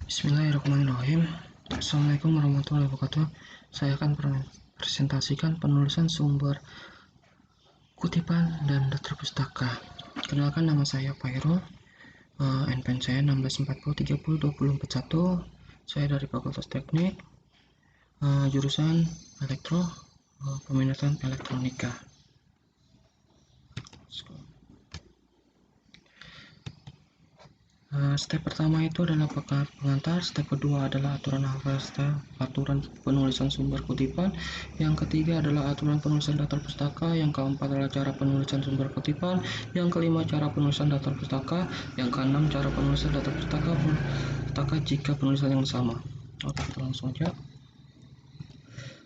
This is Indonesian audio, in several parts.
Bismillahirrahmanirrahim. Assalamualaikum warahmatullahi wabarakatuh. Saya akan presentasikan penulisan sumber kutipan dan daftar pustaka. Kenalkan, nama saya Pairul. NPN saya 1640302041. Saya dari Fakultas Teknik, jurusan Elektro, peminatan Elektronika. Step pertama itu adalah pengantar, step kedua adalah aturan hafal, aturan penulisan sumber kutipan, yang ketiga adalah aturan penulisan daftar pustaka, yang keempat adalah cara penulisan sumber kutipan, yang kelima cara penulisan daftar pustaka, yang keenam cara penulisan daftar pustaka jika penulisan yang sama. Oke, kita langsung aja.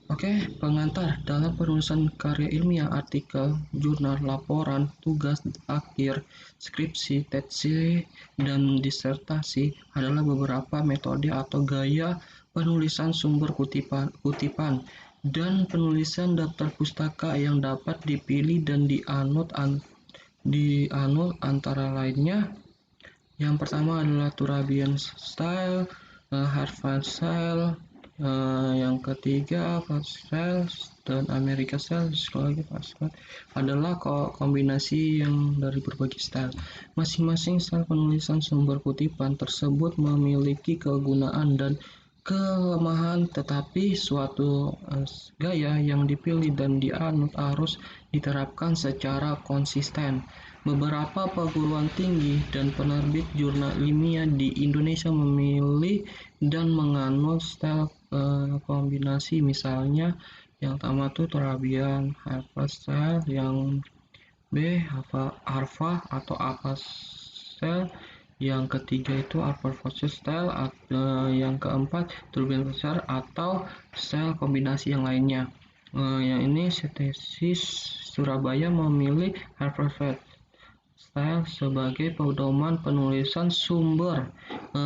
Oke, pengantar. Dalam penulisan karya ilmiah, artikel, jurnal, laporan, tugas akhir, skripsi, tesis, dan disertasi adalah beberapa metode atau gaya penulisan sumber kutipan dan penulisan daftar pustaka yang dapat dipilih dan dianut antara lainnya. Yang pertama adalah Turabian style, Harvard style, yang ketiga style, dan Amerika style. Sekali lagi adalah kombinasi yang dari berbagai style. Masing-masing style penulisan sumber kutipan tersebut memiliki kegunaan dan kelemahan, tetapi suatu gaya yang dipilih dan dianut harus diterapkan secara konsisten. Beberapa perguruan tinggi dan penerbit jurnal ilmiah di Indonesia memilih dan menganut style kombinasi, misalnya yang pertama itu Turabian Harvard style, yang B Harvard atau APA style, yang ketiga itu Harvard style, yang keempat Turabian style atau style kombinasi yang lainnya. Yang ini tesis Surabaya memilih Harvard style sebagai pedoman penulisan sumber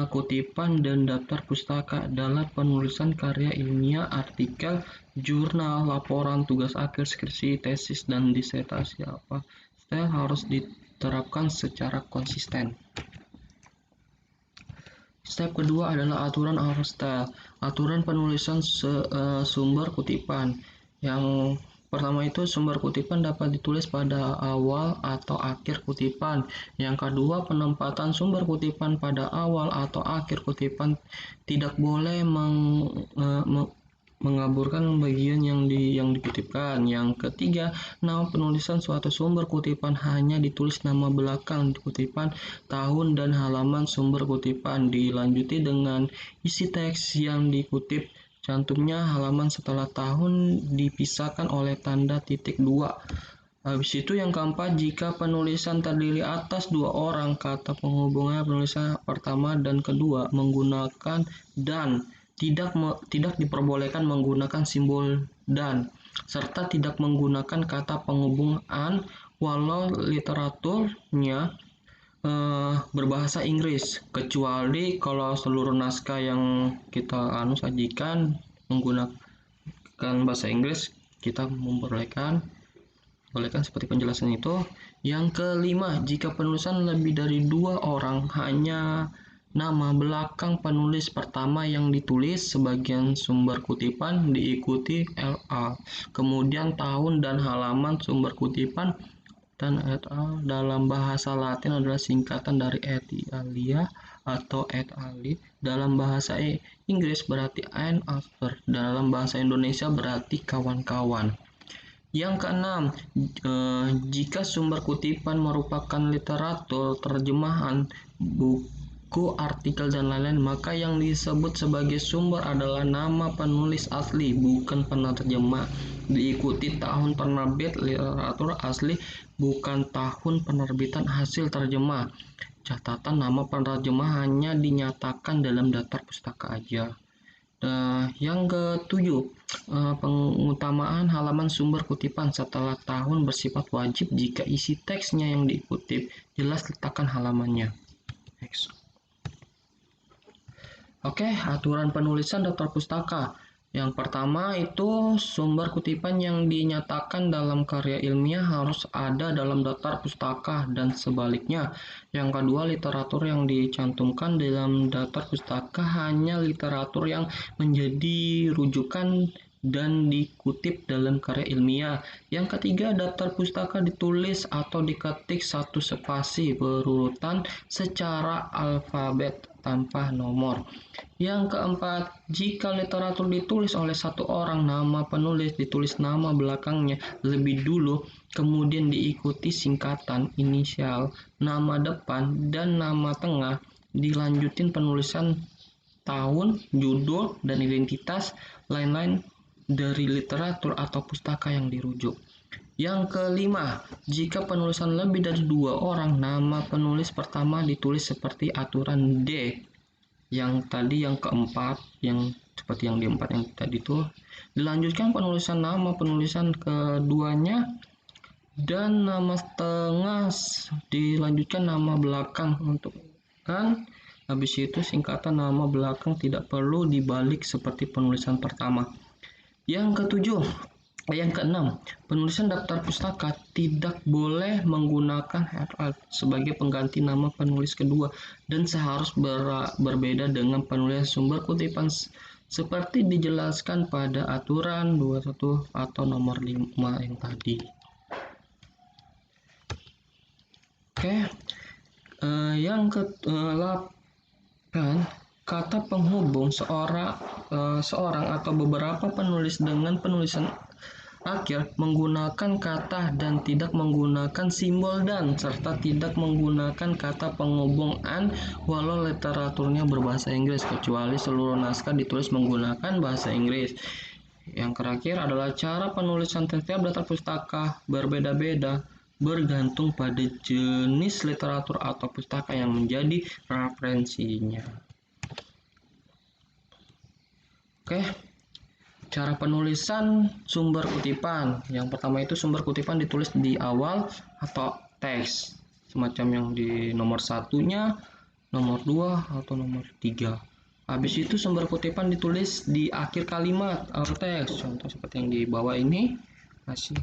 kutipan dan daftar pustaka dalam penulisan karya ilmiah, artikel, jurnal, laporan, tugas akhir, skripsi, tesis, dan disertasi. Style harus diterapkan secara konsisten. Step kedua adalah aturan Harvard style, aturan penulisan sumber kutipan. Yang pertama itu sumber kutipan dapat ditulis pada awal atau akhir kutipan. Yang kedua, penempatan sumber kutipan pada awal atau akhir kutipan tidak boleh mengaburkan bagian yang dikutipkan. Yang ketiga, nama penulisan suatu sumber kutipan hanya ditulis nama belakang kutipan, tahun, dan halaman sumber kutipan. Dilanjuti dengan isi teks yang dikutip. Cantumnya halaman setelah tahun dipisahkan oleh tanda titik 2. Habis itu yang keempat, jika penulisan terdiri atas dua orang, kata penghubungnya penulisan pertama dan kedua menggunakan dan, tidak diperbolehkan menggunakan simbol dan, serta tidak menggunakan kata penghubung an walau literaturnya berbahasa Inggris, kecuali kalau seluruh naskah yang kita sajikan menggunakan bahasa Inggris, kita membolehkan seperti penjelasan itu. Yang kelima, jika penulisan lebih dari dua orang, hanya nama belakang penulis pertama yang ditulis sebagian sumber kutipan diikuti LA, kemudian tahun dan halaman sumber kutipan, dan et al. Dalam bahasa Latin adalah singkatan dari et alia atau et ali. Dalam bahasa Inggris berarti an author. Dalam bahasa Indonesia berarti kawan-kawan. Yang keenam, jika sumber kutipan merupakan literatur, terjemahan, buku, artikel, dan lain-lain, maka yang disebut sebagai sumber adalah nama penulis asli, bukan penerjemah. Diikuti tahun penerbit literatur asli, bukan tahun penerbitan hasil terjemah. Catatan, nama penerjemah hanya dinyatakan dalam daftar pustaka aja. Yang ketujuh, pengutamaan halaman sumber kutipan setelah tahun bersifat wajib jika isi teksnya yang dikutip jelas letakkan halamannya. Next. Oke, aturan penulisan daftar pustaka. Yang pertama itu sumber kutipan yang dinyatakan dalam karya ilmiah harus ada dalam daftar pustaka dan sebaliknya. Yang kedua, literatur yang dicantumkan dalam daftar pustaka hanya literatur yang menjadi rujukan dan dikutip dalam karya ilmiah. Yang ketiga, daftar pustaka ditulis atau diketik satu spasi berurutan secara alfabet tanpa nomor. Yang keempat, jika literatur ditulis oleh satu orang, nama penulis ditulis nama belakangnya lebih dulu, kemudian diikuti singkatan, inisial, nama depan, dan nama tengah, dilanjutin penulisan tahun, judul, dan identitas lain-lain dari literatur atau pustaka yang dirujuk. Yang kelima, jika penulisan lebih dari 2 orang, nama penulis pertama ditulis seperti aturan D. Yang tadi yang keempat, yang seperti yang di 4 yang tadi itu, dilanjutkan penulisan nama penulisan keduanya, dan nama tengah dilanjutkan nama belakang untuk kan. Habis itu singkatan nama belakang tidak perlu dibalik seperti penulisan pertama. Yang keenam, penulisan daftar pustaka tidak boleh menggunakan @al sebagai pengganti nama penulis kedua dan seharus berbeda dengan penulisan sumber kutipan seperti dijelaskan pada aturan 21 atau nomor 5 yang tadi. Oke, yang ke-8, kata penghubung seorang atau beberapa penulis dengan penulisan akhir menggunakan kata dan tidak menggunakan simbol dan, serta tidak menggunakan kata penghubung an walau literaturnya berbahasa Inggris, kecuali seluruh naskah ditulis menggunakan bahasa Inggris. Yang terakhir adalah cara penulisan setiap daftar pustaka berbeda-beda bergantung pada jenis literatur atau pustaka yang menjadi referensinya. Oke. Cara penulisan sumber kutipan. Yang pertama itu sumber kutipan ditulis di awal atau teks, semacam yang di nomor 1-nya, nomor 2, atau nomor 3. Habis itu sumber kutipan ditulis di akhir kalimat atau teks, contoh seperti yang di bawah ini, masih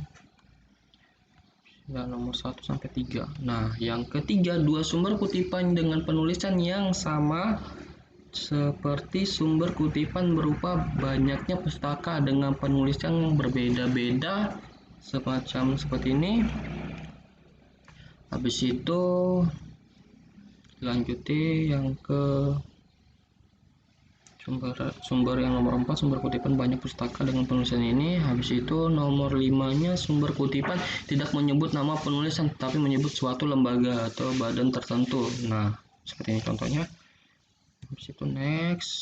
ya, nomor 1 sampai 3. Nah, yang ketiga, dua sumber kutipan dengan penulisan yang sama seperti sumber kutipan berupa banyaknya pustaka dengan penulisan yang berbeda-beda, semacam seperti ini. Habis itu lanjuti yang ke sumber yang nomor 4, sumber kutipan banyak pustaka dengan penulisan ini. Habis itu nomor 5-nya sumber kutipan tidak menyebut nama penulisan tetapi menyebut suatu lembaga atau badan tertentu. Nah, seperti ini contohnya. Habis itu next,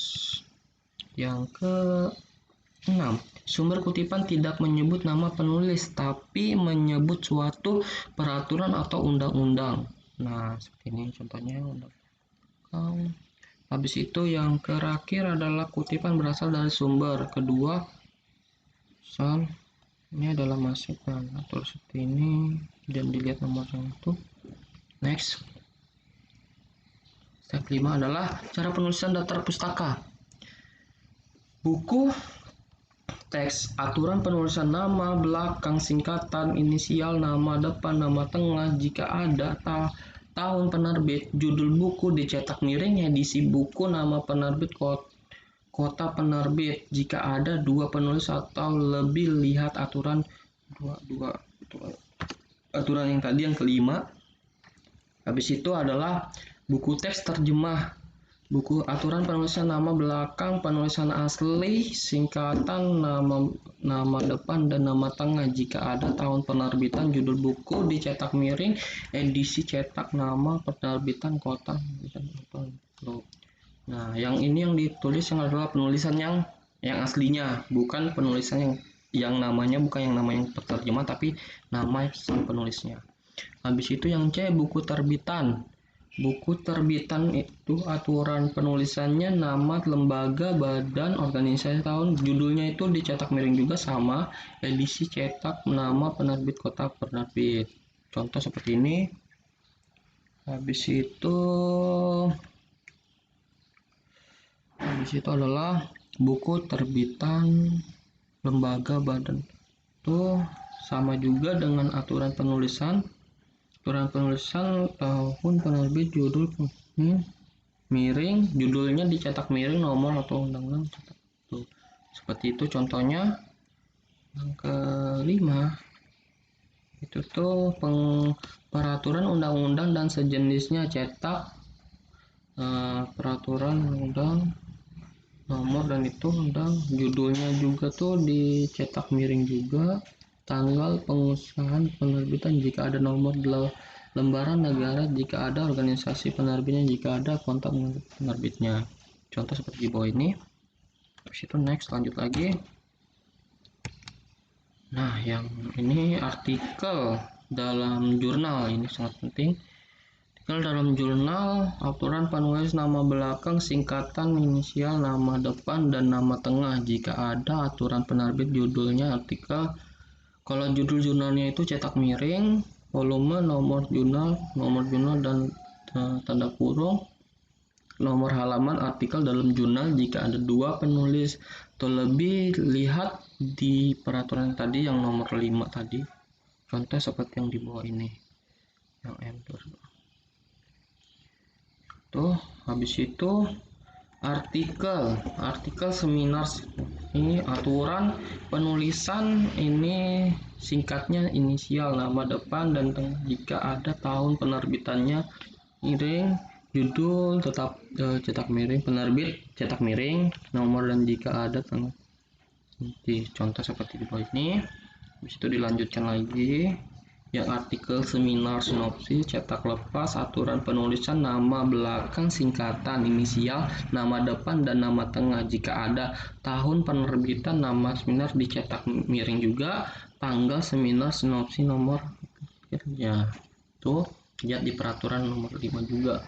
yang ke-6, sumber kutipan tidak menyebut nama penulis tapi menyebut suatu peraturan atau undang-undang. Nah, seperti ini contohnya undang-undang. Habis itu yang terakhir adalah kutipan berasal dari sumber kedua. Ini adalah masuk atau seperti ini dan dilihat nomor yang itu. Next. Step 5 adalah cara penulisan daftar pustaka. Buku, teks, aturan penulisan nama belakang, singkatan, inisial, nama depan, nama tengah, jika ada, tahun penerbit, judul buku, dicetak miring, edisi buku, nama penerbit, kota penerbit. Jika ada dua penulis atau lebih, lihat aturan aturan yang tadi yang kelima. Habis itu adalah buku teks terjemah, buku aturan penulisan nama belakang, penulisan asli, singkatan, nama depan, dan nama tengah. Jika ada tahun penerbitan, judul buku, dicetak miring, edisi cetak, nama penerbitan, kota. Nah, yang ini yang ditulis yang adalah penulisan yang aslinya, bukan penulisan yang namanya bukan yang nama yang terjemah tapi nama sang penulisnya. Habis itu yang C, buku terbitan. Buku terbitan itu aturan penulisannya, nama lembaga, badan, organisasi, tahun, judulnya itu dicetak miring juga sama, edisi cetak, nama penerbit, kota penerbit. Contoh seperti ini. Habis itu adalah buku terbitan lembaga badan. Tuh sama juga dengan aturan penulisan. Aturan penulisan tahun penerbit judul miring, judulnya dicetak miring nomor atau undang-undang cetak. Tuh, seperti itu contohnya. Yang kelima itu tuh peraturan undang-undang dan sejenisnya cetak, peraturan undang nomor dan itu undang, judulnya juga tuh dicetak miring juga, tanggal pengusahaan penerbitan jika ada nomor lembaran negara, jika ada organisasi penerbitnya, jika ada kontak penerbitnya. Contoh seperti di bawah ini. Habis itu next, lanjut lagi. Nah, yang ini artikel dalam jurnal, ini sangat penting. Artikel dalam jurnal, aturan penulis nama belakang, singkatan, inisial, nama depan, dan nama tengah. Jika ada aturan penerbit judulnya artikel. Kalau judul jurnalnya itu cetak miring, volume, nomor jurnal, dan tanda kurung. Nomor halaman artikel dalam jurnal jika ada 2 penulis atau lebih, lihat di peraturan tadi yang nomor 5 tadi. Contoh seperti yang di bawah ini. Yang M2. Tuh, habis itu artikel seminar. Ini aturan penulisan, ini singkatnya inisial, nama depan, dan tengah. Jika ada tahun penerbitannya miring, judul tetap cetak miring, penerbit cetak miring, nomor, dan jika ada tengah. Di contoh seperti di bawah ini. Habis itu dilanjutkan lagi yang artikel seminar sinopsis, cetak lepas, aturan penulisan nama belakang, singkatan, inisial, nama depan, dan nama tengah. Jika ada tahun penerbitan, nama seminar dicetak miring juga, tanggal seminar sinopsis, nomor ya. Tuh lihat di peraturan nomor 5 juga.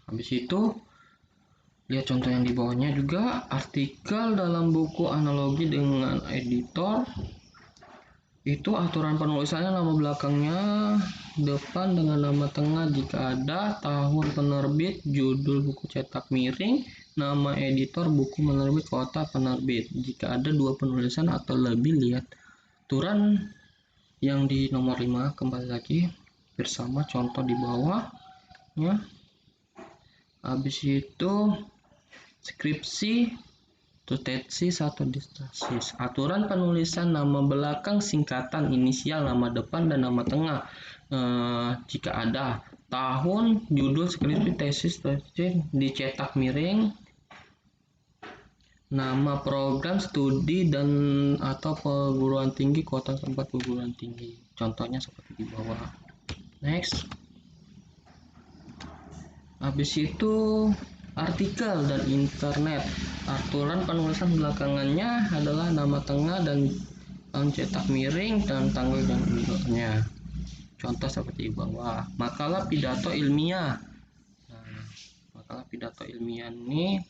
Habis itu lihat contoh yang di bawahnya juga, artikel dalam buku analogi dengan editor. Itu aturan penulisannya nama belakangnya, depan dengan nama tengah. Jika ada tahun penerbit, judul buku cetak miring, nama editor, buku penerbit, kota penerbit. Jika ada 2 penulisan atau lebih, lihat aturan yang di nomor 5 kembali lagi bersama contoh di bawahnya. Habis itu skripsi, tesis atau disertasi. Aturan penulisan nama belakang, singkatan, inisial, nama depan, dan nama tengah. Jika ada tahun, judul skripsi, tesis dicetak miring, nama program studi dan atau perguruan tinggi, kota tempat perguruan tinggi. Contohnya seperti di bawah. Next. Habis itu artikel dan internet. Aturan penulisan belakangannya adalah nama tengah dan cetak miring dan tanggal dan umurnya. Contoh seperti di bawah. Makalah pidato ilmiah. Nah, makalah pidato ilmiah ini,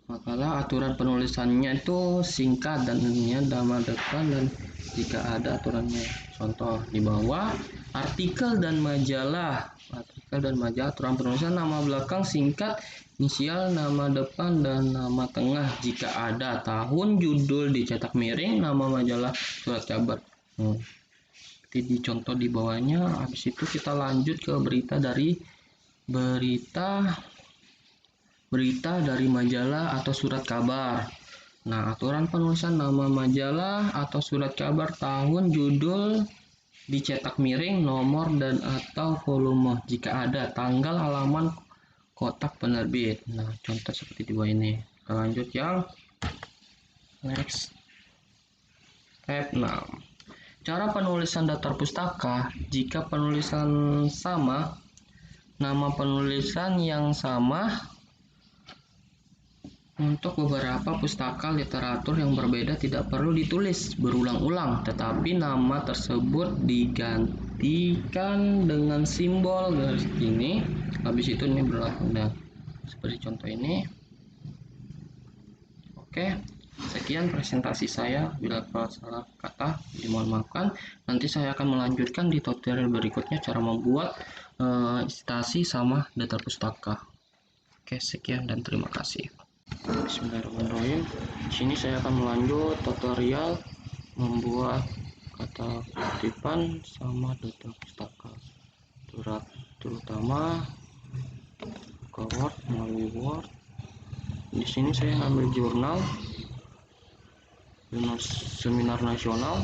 makalah aturan penulisannya itu singkat dan ilmiah, nama depan, dan jika ada aturannya. Contoh di bawah. Artikel dan majalah. Aturan penulisan nama belakang, singkat, inisial, nama depan, dan nama tengah. Jika ada tahun, judul dicetak miring, nama majalah, surat kabar. Seperti di contoh di bawahnya. Habis itu kita lanjut ke berita dari majalah atau surat kabar. Nah, aturan penulisan nama majalah atau surat kabar, tahun, judul dicetak miring, nomor, dan atau volume. Jika ada tanggal, halaman, kotak penerbit. Nah, contoh seperti di bawah ini. Kita lanjut yang next. Step 6. Cara penulisan daftar pustaka. Jika penulisan sama, nama penulisan yang sama untuk beberapa pustaka literatur yang berbeda tidak perlu ditulis berulang-ulang, tetapi nama tersebut digantikan dengan simbol garis ini. Habis itu ini berlaku. Nah, seperti contoh ini. Oke, sekian presentasi saya. Bila salah kata dimohon maafkan. Nanti saya akan melanjutkan di tutorial berikutnya cara membuat citasi sama daftar pustaka. Oke, sekian dan terima kasih. Bismillahirrahmanirrahim. Di sini saya akan melanjut tutorial membuat kata kutipan sama data pustaka, terutama buka Word melalui Word. Di sini saya ambil jurnal seminar nasional.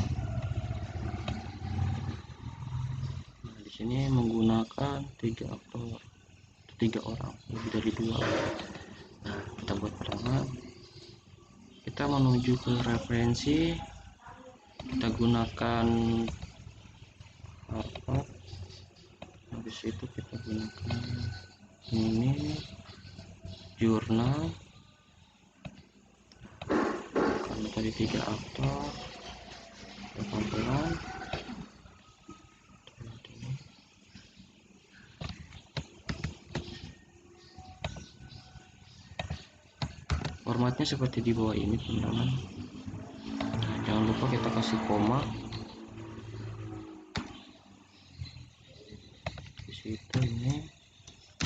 Nah, di sini menggunakan 3 aktor, 3 orang, lebih dari 2. Nah, kita buat pertama, kita menuju ke referensi, kita gunakan apa, habis itu kita gunakan ini jurnal, karena tadi 3 aktor, pelan-pelan. Formatnya seperti di bawah ini, teman-teman. Nah, jangan lupa kita kasih koma di situ, ini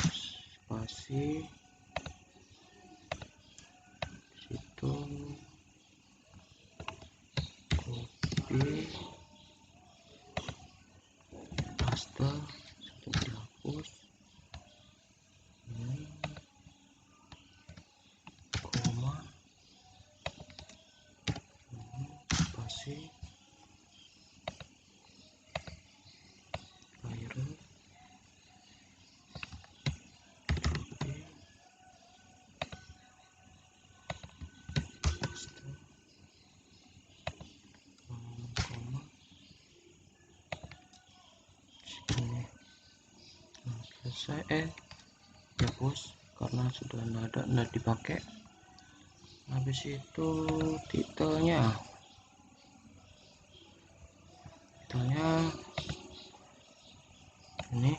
spasi di situ, copy, paste, itu dihapus, ini koma, ini spasi, akhirnya copy, paste, koma, sini. Nah, selesai. Hapus karena sudah tidak dipakai. Habis itu titelnya ini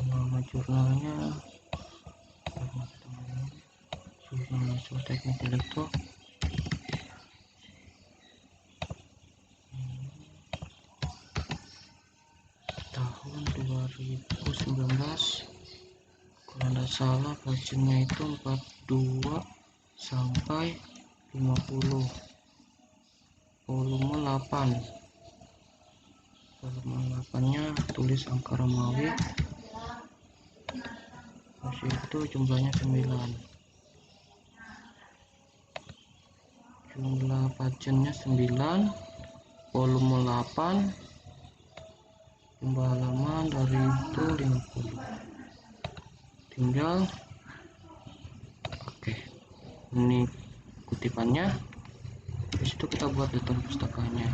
nama jurnalnya Jurnal Nasional Teknik Elektro, tahun 2019. Kalau tidak salah versionnya itu 42 sampai 50, volume 8. Volume 8-nya tulis angka Romawi. Habis itu jumlahnya 9. Jumlah pagennya 9, volume 8, jumlah halaman dari itu 50. Tinggal oke, ini kutipannya. Habis itu kita buat data pustakanya.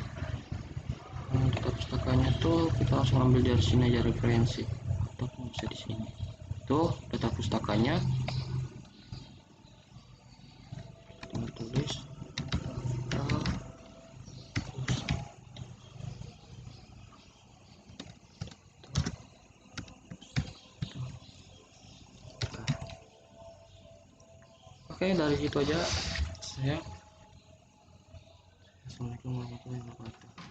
Nah, data pustakanya tuh kita langsung ambil dari sini aja, referensi, atau bisa di sini. Tuh data pustakanya, tinggal tulis Oke, dari situ aja saya. Assalamualaikum warahmatullahi wabarakatuh.